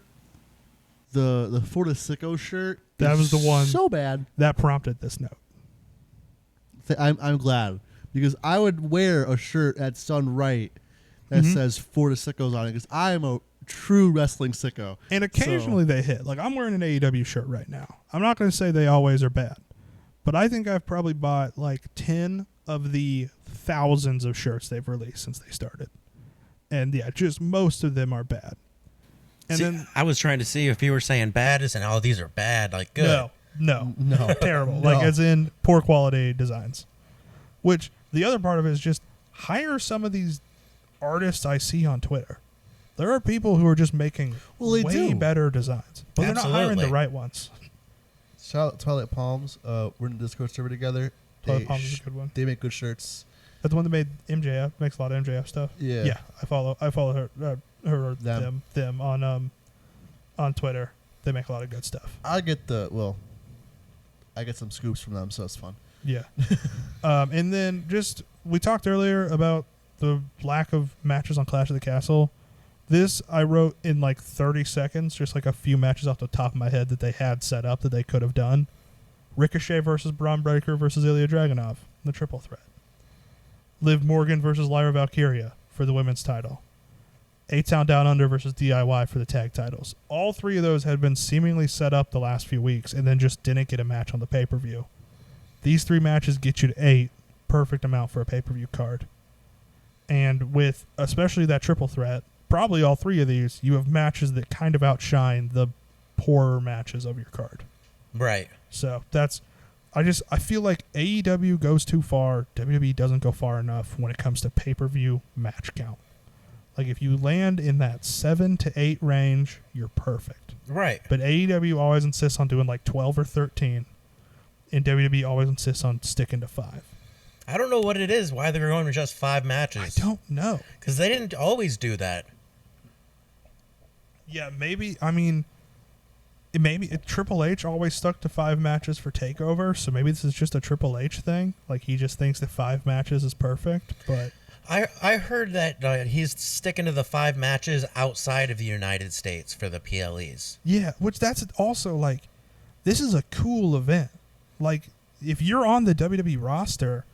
the Sicko shirt. That was the one so bad that prompted this note. I'm glad, because I would wear a shirt that's done right that says For the Sickos on it, because I am a true wrestling sicko. And occasionally they hit. Like, I'm wearing an AEW shirt right now. I'm not going to say they always are bad, but I think I've probably bought like 10 of the thousands of shirts they've released since they started. And yeah, just most of them are bad. And then I was trying to see if you were saying bad as in, oh, these are bad, like good. No, terrible. No. Like, as in poor quality designs. Which the other part of it is just hire some of these artists I see on Twitter. There are people who are just making way better designs, but they're not hiring the right ones. Shout out Twilight Palms. We're in the Discord server together. Twilight Palms is a good one. They make good shirts. That's the one that made MJF. Makes a lot of MJF stuff. Yeah. I follow them on Twitter. They make a lot of good stuff. I get some scoops from them, so it's fun. Yeah. And then we talked earlier about the lack of matches on Clash of the Castle. This I wrote in like 30 seconds, just like a few matches off the top of my head that they had set up that they could have done. Ricochet versus Braun Breaker versus Ilya Dragunov, the triple threat. Liv Morgan versus Lyra Valkyria for the women's title. A-Town Down Under versus DIY for the tag titles. All three of those had been seemingly set up the last few weeks and then just didn't get a match on the pay-per-view. These three matches get you to 8, perfect amount for a pay-per-view card. And with especially that triple threat, probably all three of these, you have matches that kind of outshine the poorer matches of your card. Right. So I feel like AEW goes too far, WWE doesn't go far enough when it comes to pay-per-view match count. Like, if you land in that 7 to 8 range, you're perfect. Right. But AEW always insists on doing like 12 or 13, and WWE always insists on sticking to 5. I don't know what it is, why they're going to just 5 matches. I don't know. Because they didn't always do that. Yeah, maybe. I mean, Triple H always stuck to 5 matches for TakeOver, so maybe this is just a Triple H thing. Like, he just thinks that 5 matches is perfect, but... I heard that he's sticking to the 5 matches outside of the United States for the PLEs. Yeah, which that's also, like, this is a cool event. Like, if you're on the WWE roster,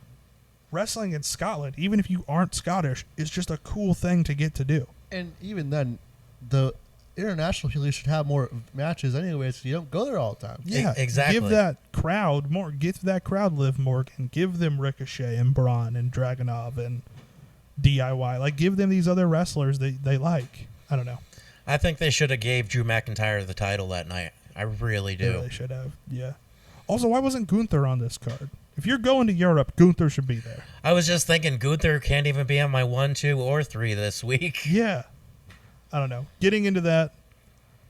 wrestling in Scotland, even if you aren't Scottish, is just a cool thing to get to do. And even then, the international PLE should have more matches anyway, so you don't go there all the time. Yeah, exactly. Give that crowd more. Give that crowd Liv Morgan. Give them Ricochet and Braun and Dragunov and DIY. Like, give them these other wrestlers they like. I don't know. I think they should have gave Drew McIntyre the title that night. I really do. They really should have. Yeah. Also, why wasn't Gunther on this card? If you're going to Europe, Gunther should be there. I was just thinking Gunther can't even be on my 1, 2, or 3 this week. Yeah. I don't know. Getting into that,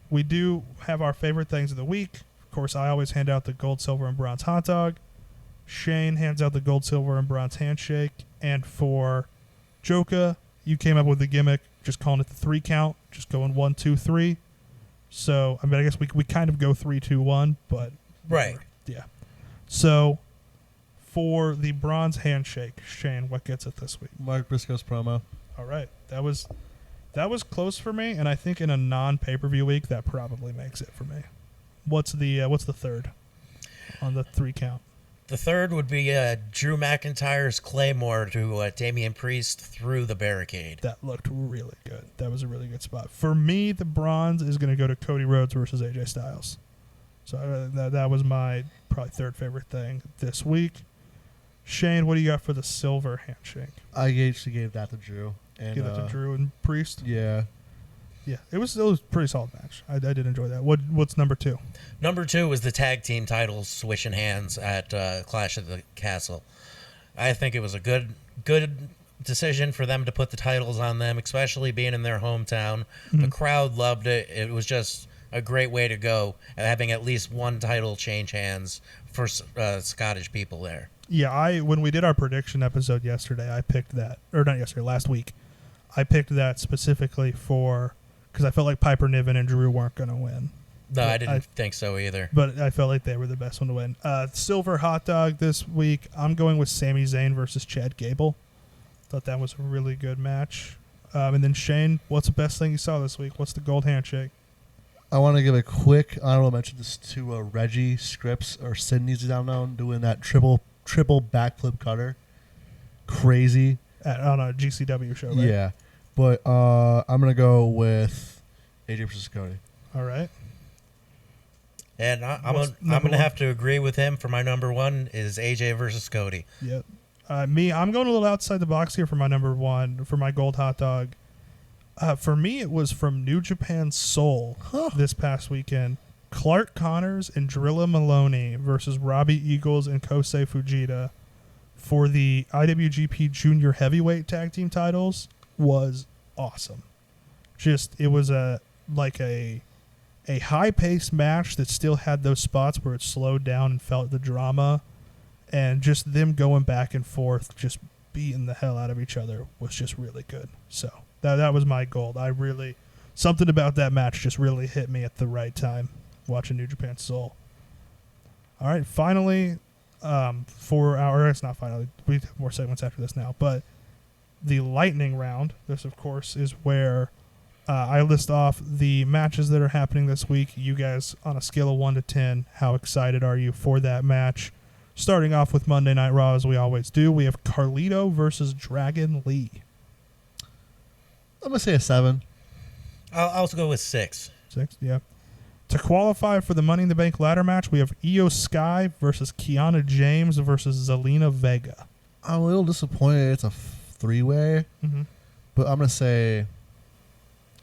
we do have our favorite things of the week. Of course, I always hand out the gold, silver, and bronze hot dog. Shane hands out the gold, silver, and bronze handshake. And for Jolka, you came up with the gimmick, just calling it the 3 count, just going 1, 2, 3. So, I mean, I guess we kind of go 3, 2, 1, but... Right. Yeah. So, for the bronze handshake, Shane, what gets it this week? Mark Briscoe's promo. All right. That was close for me, and I think in a non-pay-per-view week, that probably makes it for me. What's the third on the 3 count? The third would be Drew McIntyre's Claymore to Damian Priest through the barricade. That looked really good. That was a really good spot. For me, the bronze is going to go to Cody Rhodes versus AJ Styles. So that was my probably third favorite thing this week. Shane, what do you got for the silver handshake? I actually gave that to Drew. And, Give it to Drew and Priest? Yeah. Yeah, it was a pretty solid match. I did enjoy that. What's number 2? Number 2 was the tag team titles switching hands at Clash at the Castle. I think it was a good decision for them to put the titles on them, especially being in their hometown. Mm-hmm. The crowd loved it. It was just a great way to go, having at least one title change hands for Scottish people there. Yeah, when we did our prediction episode yesterday, I picked that, or not yesterday, last week. I picked that specifically because I felt like Piper Niven and Drew weren't going to win. No, I didn't think so either. But I felt like they were the best one to win. Silver hot dog this week, I'm going with Sami Zayn versus Chad Gable. Thought that was a really good match. And then Shane, what's the best thing you saw this week? What's the gold handshake? I want to give a quick honorable mention to Reggie Scripps, or Sydney's down now, doing that triple backflip cutter. Crazy. On a GCW show, right? Yeah. But I'm going to go with AJ versus Cody. All right. And I'm going to have to agree with him for my number 1 is AJ versus Cody. Yep. I'm going a little outside the box here for my number 1, for my gold hot dog. For me, it was from New Japan Soul this past weekend. Clark Connors and Drilla Maloney versus Robbie Eagles and Kosei Fujita for the IWGP Junior Heavyweight Tag Team titles was awesome. It was a high-paced match that still had those spots where it slowed down and felt the drama, and just them going back and forth, just beating the hell out of each other was just really good. So that was my gold. Something about that match just really hit me at the right time watching New Japan Soul. All right, finally, it's not finally, we have more segments after this now, but the lightning round, this of course is where I list off the matches that are happening this week. You guys, on a scale of 1 to 10, how excited are you for that match? Starting off with Monday Night Raw, as we always do, we have Carlito versus Dragon Lee. I'm going to say a 7. I'll also go with 6. 6, yeah. To qualify for the Money in the Bank ladder match, we have Io Sky versus Kiana James versus Zelina Vega. I'm a little disappointed it's a 3-way, but I'm going to say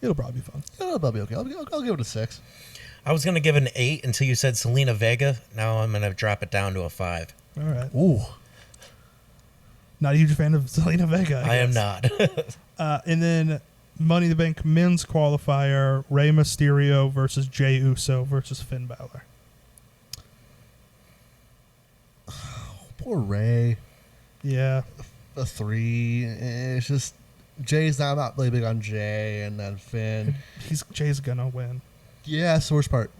it'll probably be fun. It'll probably be okay. I'll give it a 6. I was going to give it an 8 until you said Zelina Vega. Now I'm going to drop it down to a 5. All right. Ooh. Not a huge fan of Zelina Vega. I am not. And then Money in the Bank men's qualifier, Rey Mysterio versus Jey Uso versus Finn Balor. Poor Rey. Yeah. A 3. It's just Jay's not really big on Jay, and then Finn. Jay's gonna win. Yeah, that's the worst part.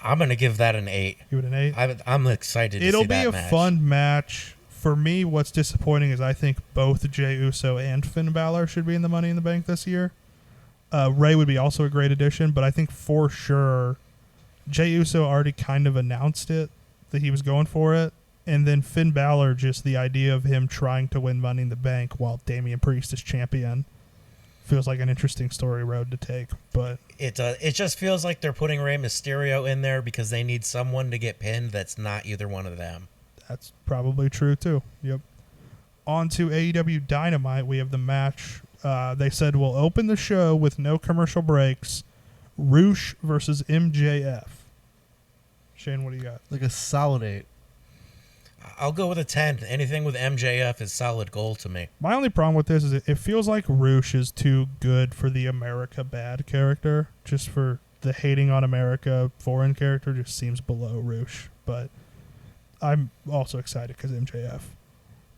I'm going to give that an 8. Give it an 8. I'm excited to see that match. It'll be a fun match. For me, what's disappointing is I think both Jey Uso and Finn Balor should be in the Money in the Bank this year. Rey would be also a great addition, but I think for sure Jey Uso already kind of announced it, that he was going for it. And then Finn Balor, just the idea of him trying to win Money in the Bank while Damian Priest is champion, feels like an interesting story road to take. But it just feels like they're putting Rey Mysterio in there because they need someone to get pinned that's not either one of them. That's probably true, too. Yep. On to AEW Dynamite. We have the match. They said we'll open the show with no commercial breaks. Roosh versus MJF. Shane, what do you got? Like a solid 8. I'll go with a 10. Anything with MJF is solid gold to me. My only problem with this is it feels like Roosh is too good for the America bad character. Just for the hating on America foreign character just seems below Roosh. But I'm also excited because MJF.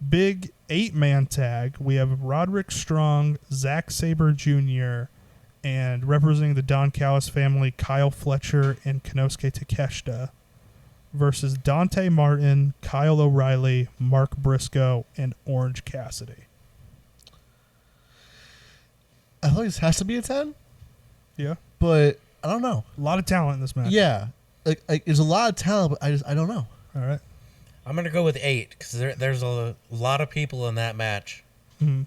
Big 8-man tag. We have Roderick Strong, Zack Sabre Jr., and representing the Don Callis family, Kyle Fletcher and Konosuke Takeshita versus Dante Martin, Kyle O'Reilly, Mark Briscoe, and Orange Cassidy. I think this has to be a 10. Yeah. But I don't know. A lot of talent in this match. Yeah. Like there's a lot of talent, but I don't know. All right. I'm gonna go with 8 because there's a lot of people in that match. Mm-hmm.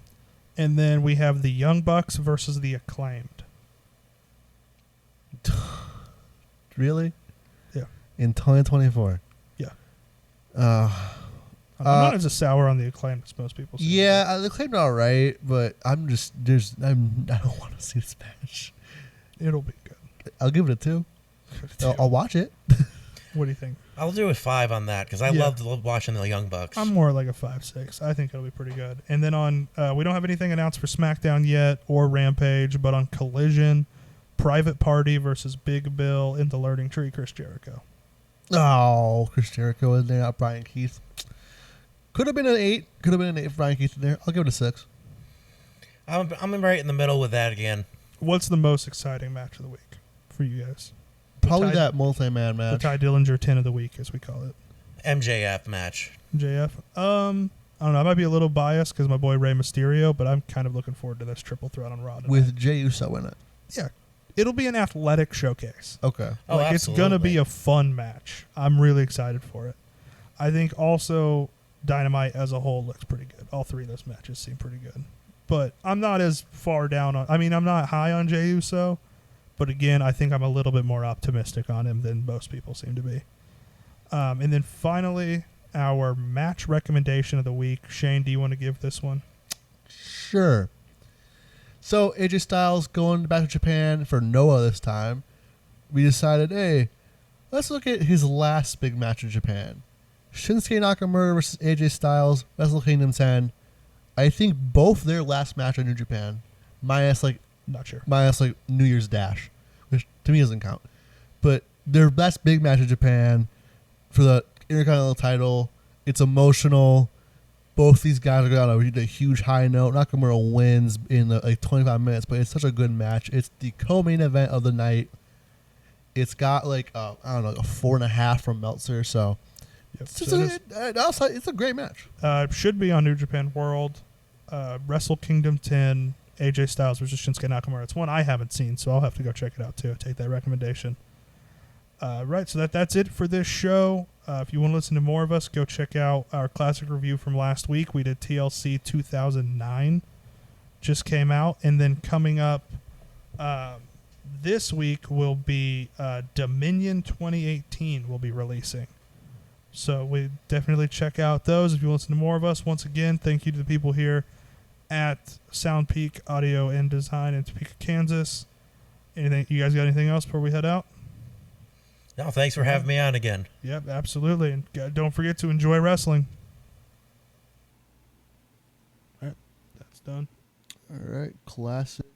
And then we have the Young Bucks versus the Acclaimed. Really? Yeah. In 2024. Yeah. I'm I'm not as sour on the Acclaimed as most people say. Yeah, the claim all right, but I don't want to see this match. It'll be good. I'll give it a 2. I'll watch it. What do you think? I'll do a 5 on that because I loved watching the Young Bucks. I'm more like a 5-6. I think it'll be pretty good. And then on, we don't have anything announced for SmackDown yet or Rampage, but on Collision, Private Party versus Big Bill in the Learning Tree, Chris Jericho. Oh, Chris Jericho in there, not Brian Keith. Could have been an 8. Could have been an 8 for Brian Keith in there. I'll give it a 6. I'm right in the middle with that again. What's the most exciting match of the week for you guys? Probably that multi-man match. The Ty Dillinger 10 of the week, as we call it. MJF match. JF. I don't know. I might be a little biased because my boy Rey Mysterio, but I'm kind of looking forward to this triple threat on Raw tonight. With Jey Uso in it. Yeah. It'll be an athletic showcase. Okay. Oh, like, it's going to be a fun match. I'm really excited for it. I think also Dynamite as a whole looks pretty good. All 3 of those matches seem pretty good. But I'm not as far down on... I mean, I'm not high on Jey Uso. But again, I think I'm a little bit more optimistic on him than most people seem to be. And then finally, our match recommendation of the week. Shane, do you want to give this one? Sure. So, AJ Styles going back to Japan for Noah this time. We decided, hey, let's look at his last big match in Japan. Shinsuke Nakamura versus AJ Styles, Wrestle Kingdom 10. I think both their last match in New Japan, minus Not sure. New Year's Dash, which to me doesn't count. But their last big match in Japan for the Intercontinental title, it's emotional. Both these guys are going on a huge high note. Nakamura wins in 25 minutes, but it's such a good match. It's the co-main event of the night. It's got a 4.5 from Meltzer, so Yep. it's a great match. It should be on New Japan World. Wrestle Kingdom 10, AJ Styles versus Shinsuke Nakamura. It's one I haven't seen, so I'll have to go check it out too. Take that recommendation. Right, so that's it for this show. If you want to listen to more of us, go check out our classic review from last week. We did TLC 2009. Just came out. And then coming up this week will be Dominion 2018 will be releasing. So we definitely check out those if you want to listen to more of us. Once again, thank you to the people here at Sound Peak Audio and Design in Topeka, Kansas. Anything? You guys got anything else before we head out? No, thanks for having me on again. Yep, absolutely. And don't forget to enjoy wrestling. All right, that's done. All right, classic.